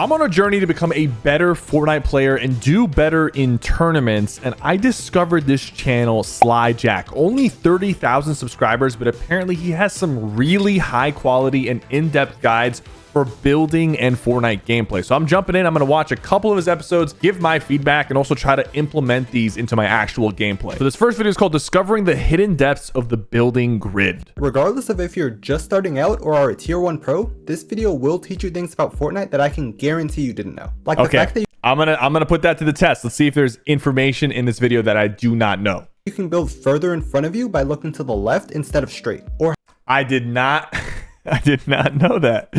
I'm on a journey to become a better Fortnite player and do better in tournaments, and I discovered this channel, Jack. Only 30,000 subscribers, but apparently he has some really high quality and in-depth guides for building and Fortnite gameplay. So I'm jumping in. I'm going to watch a couple of his episodes, give my feedback, and also try to implement these into my actual gameplay. So this first video is called Discovering the Hidden Depths of the Building Grid. Regardless of if you're just starting out or are a tier 1 pro, this video will teach you things about Fortnite that I can guarantee you didn't know. Like the fact that I'm gonna put that to the test. Let's see if there's information in this video that I do not know. You can build further in front of you by looking to the left instead of straight. Or I did not know that.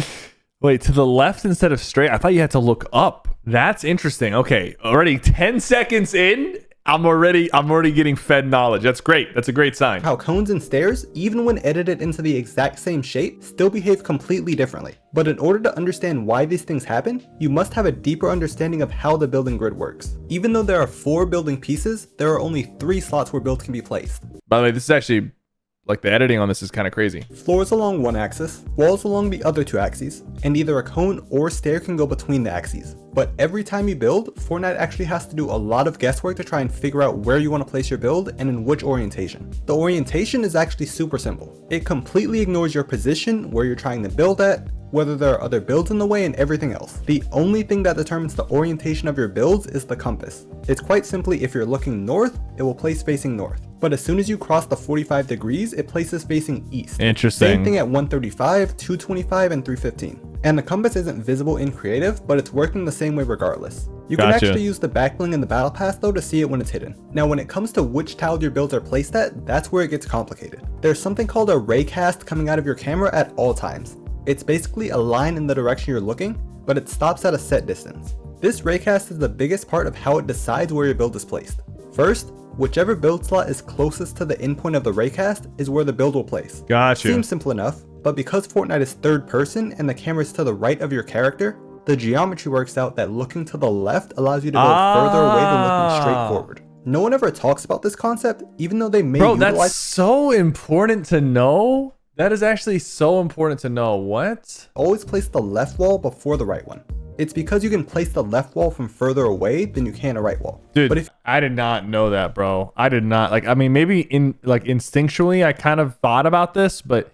Wait, to the left instead of straight? I thought you had to look up. That's interesting. Okay, already 10 seconds in, I'm already getting fed knowledge. That's great. That's a great sign. How cones and stairs, even when edited into the exact same shape, still behave completely differently. But in order to understand why these things happen, you must have a deeper understanding of how the building grid works. Even though there are 4 building pieces, there are only 3 slots where builds can be placed. By the way, this is actually, like, the editing on this is kind of crazy. Floors along one axis, walls along the other 2 axes, and either a cone or stair can go between the axes. But every time you build, Fortnite actually has to do a lot of guesswork to try and figure out where you want to place your build and in which orientation. The orientation is actually super simple. It completely ignores your position, where you're trying to build at, whether there are other builds in the way, and everything else. The only thing that determines the orientation of your builds is the compass. It's quite simply, if you're looking north, it will place facing north. But as soon as you cross the 45 degrees, it places facing east. Interesting. Same thing at 135, 225, and 315. And the compass isn't visible in creative, but it's working the same way regardless. You can actually use the backbling in the battle pass though to see it when it's hidden. Now when it comes to which tile your builds are placed at, that's where it gets complicated. There's something called a raycast coming out of your camera at all times. It's basically a line in the direction you're looking, but it stops at a set distance. This raycast is the biggest part of how it decides where your build is placed. First, whichever build slot is closest to the endpoint of the raycast is where the build will place. Gotcha. Seems simple enough, but because Fortnite is third person and the camera is to the right of your character, the geometry works out that looking to the left allows you to build further away than looking straight forward. No one ever talks about this concept, even though they may utilize— that's so important to know. That is actually so important to know. What? Always place the left wall before the right one. It's because you can place the left wall from further away than you can a right wall. Dude, but I did not know that, bro. I did not. Like, I mean, maybe instinctually I kind of thought about this, but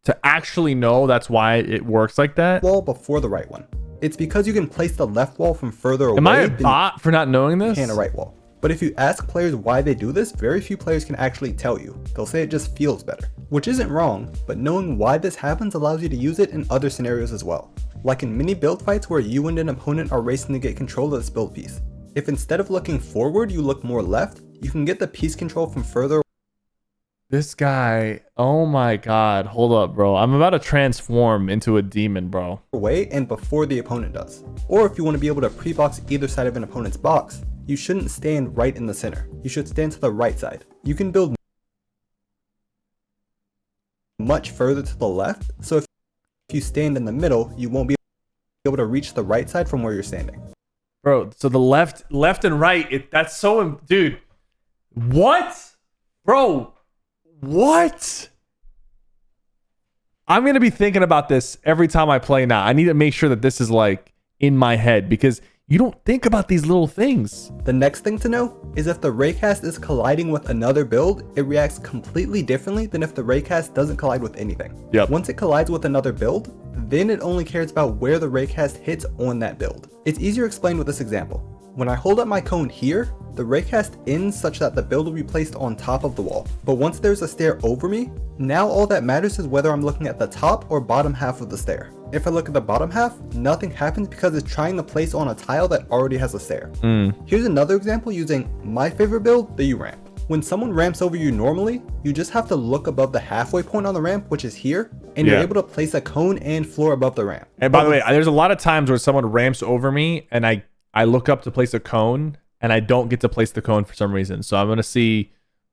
to actually know that's why it works like that. Wall before the right one. It's because you can place the left wall from further away. Am I a bot for not knowing this? Than a right wall. But if you ask players why they do this, very few players can actually tell you. They'll say it just feels better, which isn't wrong, but knowing why this happens allows you to use it in other scenarios as well. Like in mini build fights where you and an opponent are racing to get control of this build piece. If instead of looking forward, you look more left, you can get the piece control from further. This guy, oh my god, hold up, bro. I'm about to transform into a demon, bro. Away and before the opponent does. Or if you want to be able to pre-box either side of an opponent's box, you shouldn't stand right in the center. You should stand to the right side. You can build much further to the left, so if you stand in the middle, you won't be able to reach the right side from where you're standing. Bro, so the left and right, that's so, dude. What? Bro, what? I'm going to be thinking about this every time I play now. I need to make sure that this is like in my head because you don't think about these little things. The next thing to know is if the raycast is colliding with another build, it reacts completely differently than if the raycast doesn't collide with anything. Yep. Once it collides with another build, then it only cares about where the raycast hits on that build. It's easier explained with this example. When I hold up my cone here, the raycast ends such that the build will be placed on top of the wall. But once there's a stair over me, now all that matters is whether I'm looking at the top or bottom half of the stair. If I look at the bottom half, nothing happens because it's trying to place on a tile that already has a stair. Here's another example using my favorite build, the U-ramp. When someone ramps over you normally, you just have to look above the halfway point on the ramp, which is here, and you're able to place a cone and floor above the ramp. And by the way, there's a lot of times where someone ramps over me and I look up to place a cone and I don't get to place the cone for some reason. So I'm going to see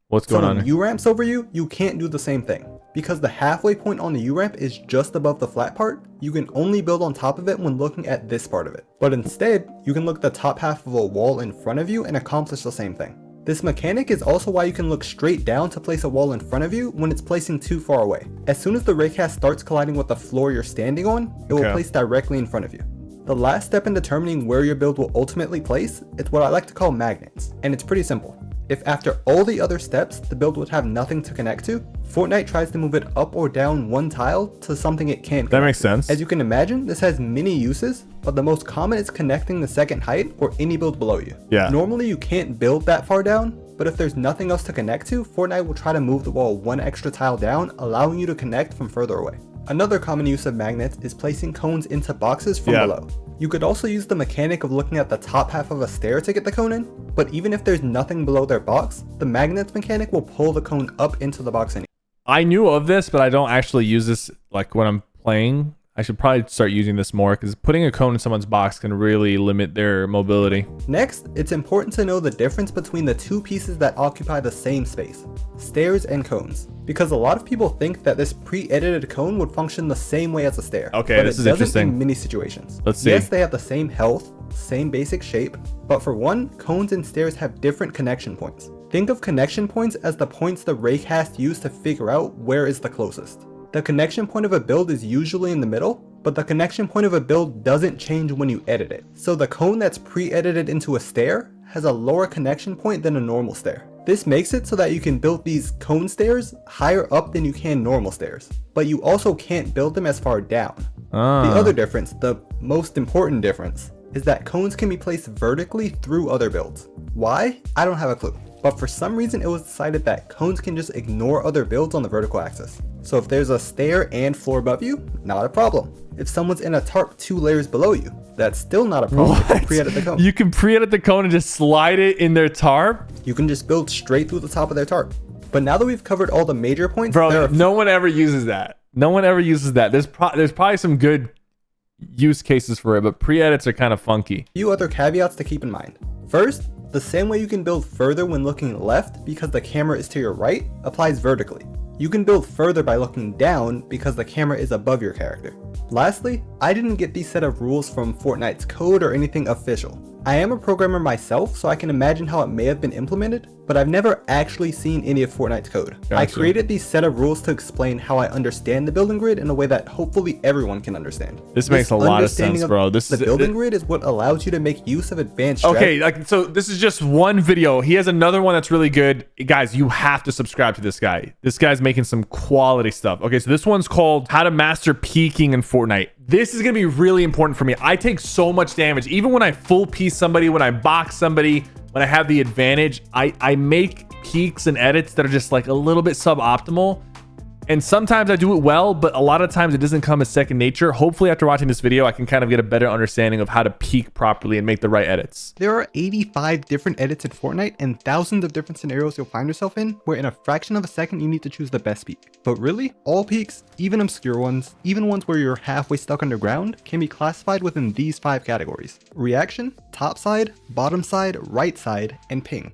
what's going on. When U-ramps over you, you can't do the same thing. Because the halfway point on the U-ramp is just above the flat part, you can only build on top of it when looking at this part of it. But instead, you can look at the top half of a wall in front of you and accomplish the same thing. This mechanic is also why you can look straight down to place a wall in front of you when it's placing too far away. As soon as the raycast starts colliding with the floor you're standing on, it will place directly in front of you. The last step in determining where your build will ultimately place is what I like to call magnets, and it's pretty simple. If after all the other steps, the build would have nothing to connect to, Fortnite tries to move it up or down one tile to something it can connect. That makes sense. As you can imagine, this has many uses, but the most common is connecting the second height or any build below you. Yeah. Normally you can't build that far down, but if there's nothing else to connect to, Fortnite will try to move the wall one extra tile down, allowing you to connect from further away. Another common use of magnets is placing cones into boxes from below. You could also use the mechanic of looking at the top half of a stair to get the cone in, but even if there's nothing below their box, the magnets mechanic will pull the cone up into the box anyway. I knew of this, but I don't actually use this like when I'm playing. I should probably start using this more because putting a cone in someone's box can really limit their mobility. Next, it's important to know the difference between the two pieces that occupy the same space, stairs and cones, because a lot of people think that this pre-edited cone would function the same way as a stair. Okay, but this is it doesn't interesting. in many situations. Let's see. Yes, they have the same health, same basic shape, but for one, cones and stairs have different connection points. Think of connection points as the points the raycast use to figure out where is the closest. The connection point of a build is usually in the middle, but the connection point of a build doesn't change when you edit it. So the cone that's pre-edited into a stair has a lower connection point than a normal stair. This makes it so that you can build these cone stairs higher up than you can normal stairs, but you also can't build them as far down. The other difference, the most important difference, is that cones can be placed vertically through other builds. Why? I don't have a clue. But for some reason it was decided that cones can just ignore other builds on the vertical axis. So if there's a stair and floor above you, not a problem. If someone's in a tarp 2 layers below you, that's still not a problem if you pre-edit the cone. You can pre-edit the cone and just slide it in their tarp? You can just build straight through the top of their tarp. But now that we've covered all the major points, Bro, no one ever uses that. No one ever uses that. There's probably some good use cases for it, but pre-edits are kind of funky. few other caveats to keep in mind. First, the same way you can build further when looking left because the camera is to your right applies vertically. You can build further by looking down because the camera is above your character. Lastly, I didn't get these set of rules from Fortnite's code or anything official. I am a programmer myself, so I can imagine how it may have been implemented, but I've never actually seen any of Fortnite's code. Gotcha. I created these set of rules to explain how I understand the building grid in a way that hopefully everyone can understand. This makes a lot of sense, bro. The building grid is what allows you to make use of advanced strategy. Okay, like, so this is just one video. He has another one that's really good. Guys, you have to subscribe to this guy. This guy's making some quality stuff. Okay, so this one's called How to Master Peeking in Fortnite. This is gonna be really important for me. I take so much damage. Even when I full piece somebody, when I box somebody, when I have the advantage, I make peaks and edits that are just like a little bit suboptimal. And sometimes I do it well, but a lot of times it doesn't come as second nature. Hopefully after watching this video, I can kind of get a better understanding of how to peak properly and make the right edits. There are 85 different edits in Fortnite and thousands of different scenarios you'll find yourself in, where in a fraction of a second you need to choose the best peak. But really, all peaks, even obscure ones, even ones where you're halfway stuck underground, can be classified within these 5 categories: reaction, top side, bottom side, right side, and ping.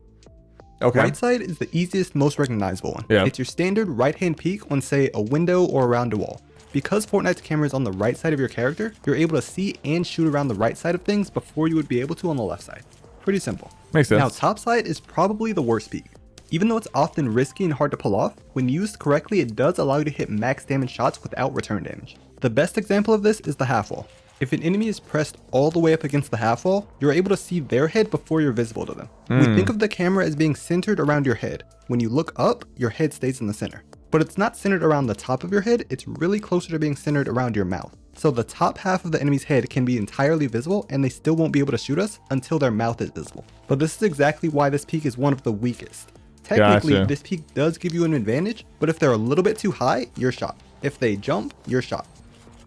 Okay. Right side is the easiest, most recognizable one. Yeah. It's your standard right-hand peek on, say, a window or around a wall. Because Fortnite's camera is on the right side of your character, you're able to see and shoot around the right side of things before you would be able to on the left side. Pretty simple. Makes sense. Now, top side is probably the worst peek. Even though it's often risky and hard to pull off, when used correctly, it does allow you to hit max damage shots without return damage. The best example of this is the half wall. If an enemy is pressed all the way up against the half wall, you're able to see their head before you're visible to them. We think of the camera as being centered around your head. When you look up, your head stays in the center. But it's not centered around the top of your head, it's really closer to being centered around your mouth. So the top half of the enemy's head can be entirely visible and they still won't be able to shoot us until their mouth is visible. But this is exactly why this peek is one of the weakest. Technically, Gotcha. this peek does give you an advantage, but if they're a little bit too high, you're shot. If they jump, you're shot.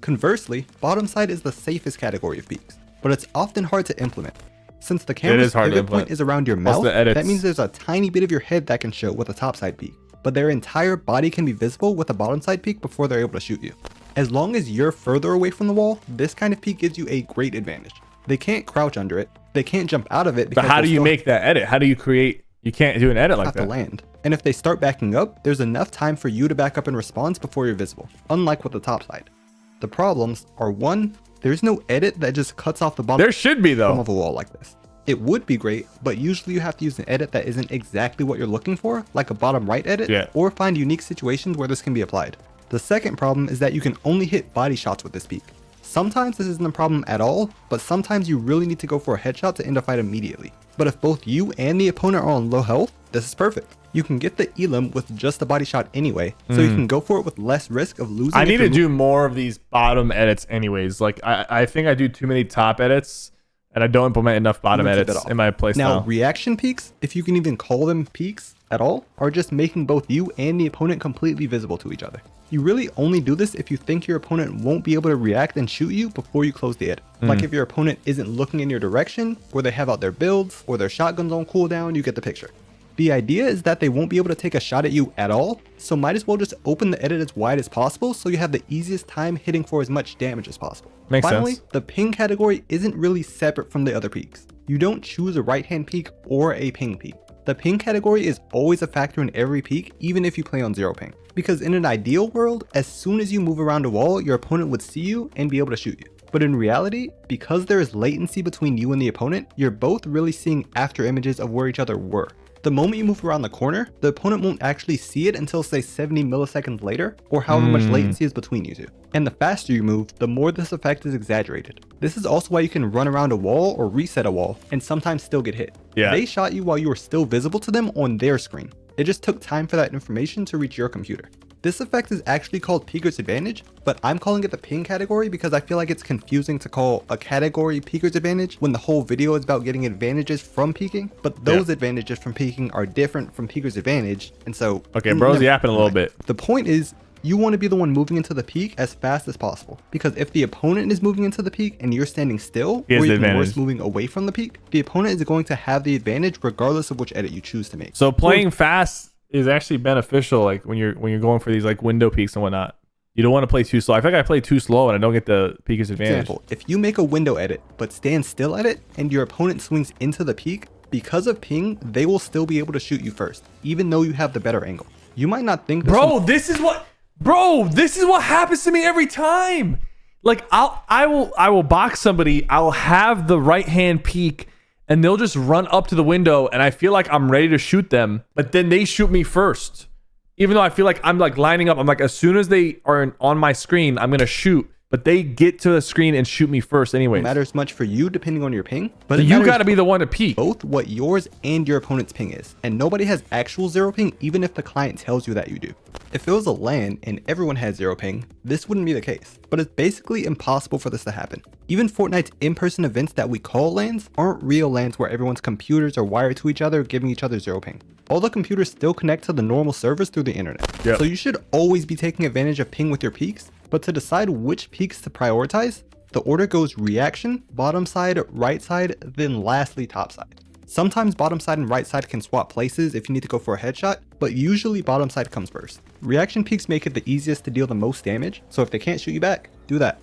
Conversely, bottom side is the safest category of peeks, but it's often hard to implement. Since the camera's pivot point is around your mouth, that means there's a tiny bit of your head that can show with a top side peek, but their entire body can be visible with a bottom side peek before they're able to shoot you. As long as you're further away from the wall, this kind of peek gives you a great advantage. They can't crouch under it, they can't jump out of it. But how do you make that edit? How do you create? You can't do an edit like that. Have to land. And if they start backing up, there's enough time for you to back up in response before you're visible, unlike with the top side. The problems are: 1, there's no edit that just cuts off the bottom. There should be though. Of a wall like this. It would be great, but usually you have to use an edit that isn't exactly what you're looking for, like a bottom right edit, or find unique situations where this can be applied. The second problem is that you can only hit body shots with this peek. Sometimes this isn't a problem at all, but sometimes you really need to go for a headshot to end a fight immediately. But if both you and the opponent are on low health, this is perfect. You can get the elim with just a body shot anyway, so you can go for it with less risk of losing. I need to do more of these bottom edits anyways. Like I think I do too many top edits and I don't implement enough bottom edits in my playstyle. Now, reaction peaks, if you can even call them peaks at all, are just making both you and the opponent completely visible to each other. You really only do this if you think your opponent won't be able to react and shoot you before you close the edit. Like if your opponent isn't looking in your direction, or they have out their builds, or their shotguns on cooldown, you get the picture. The idea is that they won't be able to take a shot at you at all, so might as well just open the edit as wide as possible so you have the easiest time hitting for as much damage as possible. Finally, the ping category isn't really separate from the other peaks. You don't choose a right hand peak or a ping peak. The ping category is always a factor in every peak, even if you play on 0 ping. Because in an ideal world, as soon as you move around a wall, your opponent would see you and be able to shoot you. But in reality, because there is latency between you and the opponent, you're both really seeing after images of where each other were. The moment you move around the corner, the opponent won't actually see it until say 70 milliseconds later, or however much latency is between you two. And the faster you move, the more this effect is exaggerated. This is also why you can run around a wall or reset a wall and sometimes still get hit. They shot you while you were still visible to them on their screen. It just took time for that information to reach your computer. This effect is actually called Peeker's Advantage, but I'm calling it the ping category because I feel like it's confusing to call a category Peeker's Advantage when the whole video is about getting advantages from peeking, but those advantages from peeking are different from Peeker's Advantage, and so... Okay, bro's yapping a little bit. The point is, you want to be the one moving into the peak as fast as possible, because if the opponent is moving into the peak and you're standing still, or even worse, moving away from the peak, the opponent is going to have the advantage regardless of which edit you choose to make. So playing fast is actually beneficial, like when you're going for these like window peaks and whatnot. You don't want to play too slow. I think I play too slow and I don't get the peeker's advantage. Example, if you make a window edit but stand still at it and your opponent swings into the peak, because of ping, they will still be able to shoot you first, even though you have the better angle. You might not think this this is what happens to me every time. Like I will box somebody, I'll have the right hand peek and they'll just run up to the window and I feel like I'm ready to shoot them, but then they shoot me first. Even though I feel like I'm like lining up, I'm like, as soon as they are on my screen, I'm gonna shoot, but they get to the screen and shoot me first anyway. Matters much for you depending on your ping, but you got to be the one to peek. Both what yours and your opponent's ping is, and nobody has actual 0 ping even if the client tells you that you do. If it was a LAN and everyone had 0 ping, this wouldn't be the case, but it's basically impossible for this to happen. Even Fortnite's in-person events that we call LANs aren't real LANs where everyone's computers are wired to each other, giving each other 0 ping. All the computers still connect to the normal servers through the internet. So you should always be taking advantage of ping with your peaks, but to decide which peaks to prioritize, the order goes reaction, bottom side, right side, then lastly top side. Sometimes bottom side and right side can swap places if you need to go for a headshot, but usually bottom side comes first. Reaction peaks make it the easiest to deal the most damage, so if they can't shoot you back, do that.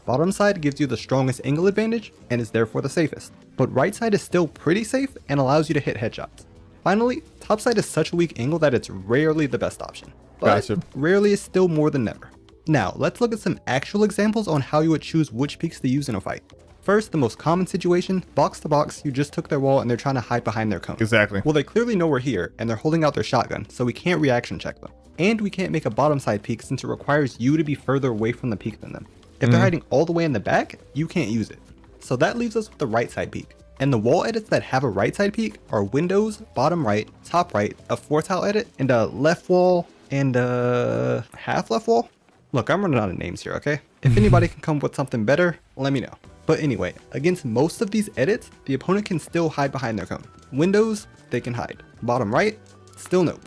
Bottom side gives you the strongest angle advantage and is therefore the safest, but right side is still pretty safe and allows you to hit headshots. Finally, top side is such a weak angle that it's rarely the best option, but rarely is still more than never. Now, let's look at some actual examples on how you would choose which peaks to use in a fight. First, the most common situation, box to box, you just took their wall and they're trying to hide behind their cone. Exactly. Well, they clearly know we're here and they're holding out their shotgun, so we can't reaction check them. And we can't make a bottom side peek since it requires you to be further away from the peak than them. If they're hiding all the way in the back, you can't use it. So that leaves us with the right side peek. And the wall edits that have a right side peek are windows, bottom right, top right, a 4-tile edit, and a left wall, and a half left wall. Look, I'm running out of names here, okay? If anybody can come up with something better, let me know. But anyway, against most of these edits, the opponent can still hide behind their cone. Windows, they can hide. Bottom right, still nope.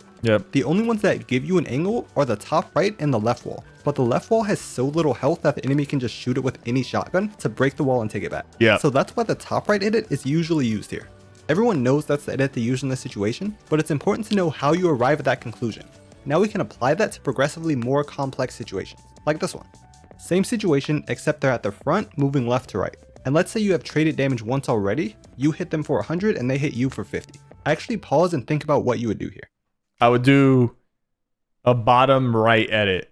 The only ones that give you an angle are the top right and the left wall. But the left wall has so little health that the enemy can just shoot it with any shotgun to break the wall and take it back. So that's why the top right edit is usually used here. Everyone knows that's the edit they use in this situation, but it's important to know how you arrive at that conclusion. Now we can apply that to progressively more complex situations, like this one. Same situation, except they're at the front, moving left to right. And let's say you have traded damage once already, you hit them for 100 and they hit you for 50. Actually pause and think about what you would do here. I would do a bottom right edit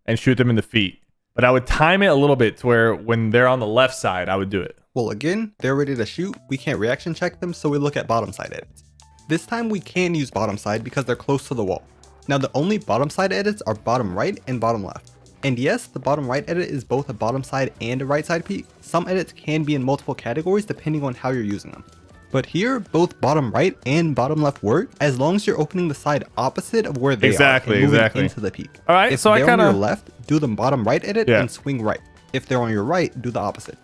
and shoot them in the feet. But I would time it a little bit to where when they're on the left side, I would do it. Well, again, they're ready to shoot. We can't reaction check them, so we look at bottom side edits. This time we can use bottom side because they're close to the wall. Now the only bottom side edits are bottom right and bottom left. And yes, the bottom right edit is both a bottom side and a right side peak. Some edits can be in multiple categories depending on how you're using them. But here, both bottom right and bottom left work as long as you're opening the side opposite of where they are and moving into the peak. All right, if so they're on your left, do the bottom right edit Yeah. and swing right. If they're on your right, do the opposite.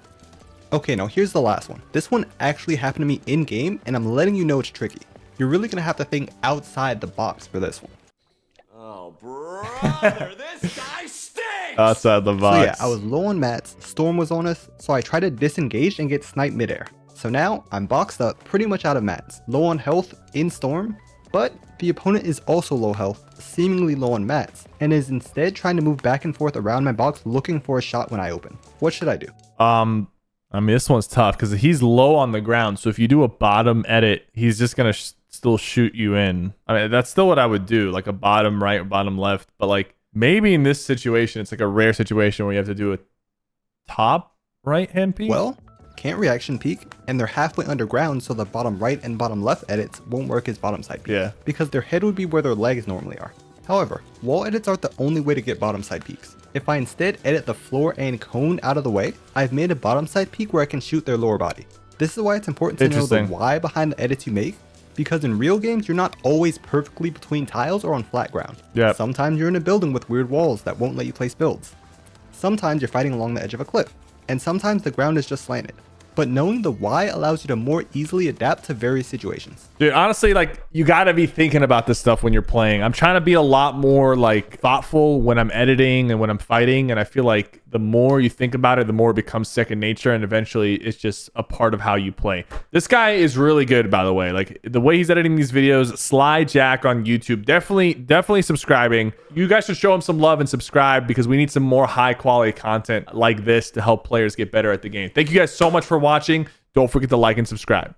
Okay, now here's the last one. This one actually happened to me in game, and I'm letting you know it's tricky. You're really gonna have to think outside the box for this one. Oh, brother, this guy stinks! Outside the box. So yeah, I was low on mats, storm was on us, so I tried to disengage and get sniped midair. So now I'm boxed up, pretty much out of mats, low on health in storm, but the opponent is also low health, seemingly low on mats, and is instead trying to move back and forth around my box looking for a shot when I open. What should I do? I mean, this one's tough because he's low on the ground. So if you do a bottom edit, he's just going to still shoot you in. I mean, that's still what I would do, like a bottom right or bottom left. But like maybe in this situation, it's like a rare situation where you have to do a top right hand peek. Well, can't reaction peek, and they're halfway underground, so the bottom right and bottom left edits won't work as bottom side peek. Yeah. Because their head would be where their legs normally are. However, wall edits aren't the only way to get bottom side peeks. If I instead edit the floor and cone out of the way, I've made a bottom side peek where I can shoot their lower body. This is why it's important to know the why behind the edits you make, because in real games you're not always perfectly between tiles or on flat ground. Yep. Sometimes you're in a building with weird walls that won't let you place builds. Sometimes you're fighting along the edge of a cliff, and sometimes the ground is just slanted. But knowing the why allows you to more easily adapt to various situations. Dude, honestly, like you got to be thinking about this stuff when you're playing. I'm trying to be a lot more like thoughtful when I'm editing and when I'm fighting. And I feel like the more you think about it, the more it becomes second nature. And eventually it's just a part of how you play. This guy is really good, by the way. Like the way he's editing these videos, Sly Jack on YouTube, definitely subscribing. You guys should show him some love and subscribe because we need some more high quality content like this to help players get better at the game. Thank you guys so much for watching. Don't forget to like and subscribe.